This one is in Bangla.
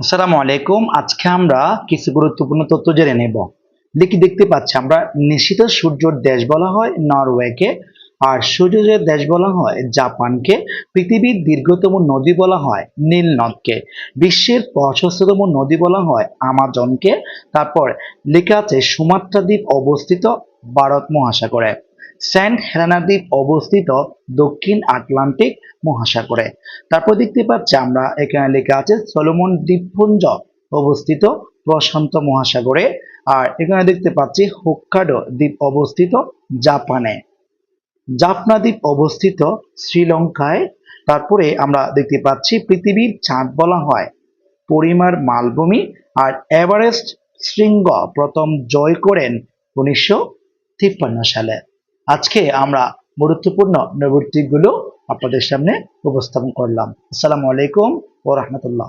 আসসালামু আলাইকুম। আজকে আমরা কিছু গুরুত্বপূর্ণ তথ্য জেনে নেব। দেখতে পাচ্ছি আমরা নিশীত সূর্যের দেশ বলা হয় নরওয়েকে, আর সূর্যোদয়ের দেশ বলা হয় জাপানকে, পৃথিবীর দীর্ঘতম নদী বলা হয় নীল নদকে, বিশ্বের প্রশস্ততম নদী বলা হয় আমাজনকে, তারপর লেখা আছে সুমাত্রা দ্বীপ অবস্থিত ভারত মহাসাগরে, সেন্ট হেলেনা দ্বীপ অবস্থিত দক্ষিণ আটলান্টিক মহাসাগরে। তারপর দেখতে পাচ্ছি আমরা এখানে লেখা আছে সলোমন দ্বীপপুঞ্জ অবস্থিত প্রশান্ত মহাসাগরে, আর এখানে দেখতে পাচ্ছি হোক্কাইডো দ্বীপ অবস্থিত জাপানে, জাফনা দ্বীপ অবস্থিত শ্রীলঙ্কায়। তারপরে আমরা দেখতে পাচ্ছি পৃথিবীর চাঁদ বলা হয় পরিমার মালভূমি, আর এভারেস্ট শৃঙ্গ প্রথম জয় করেন 1953 সালে। আজকে আমরা গুরুত্বপূর্ণ নৈর্ব্যক্তিকগুলো আপনাদের সামনে উপস্থাপন করলাম। আসসালামু আলাইকুম ওয়া রাহমাতুল্লাহ।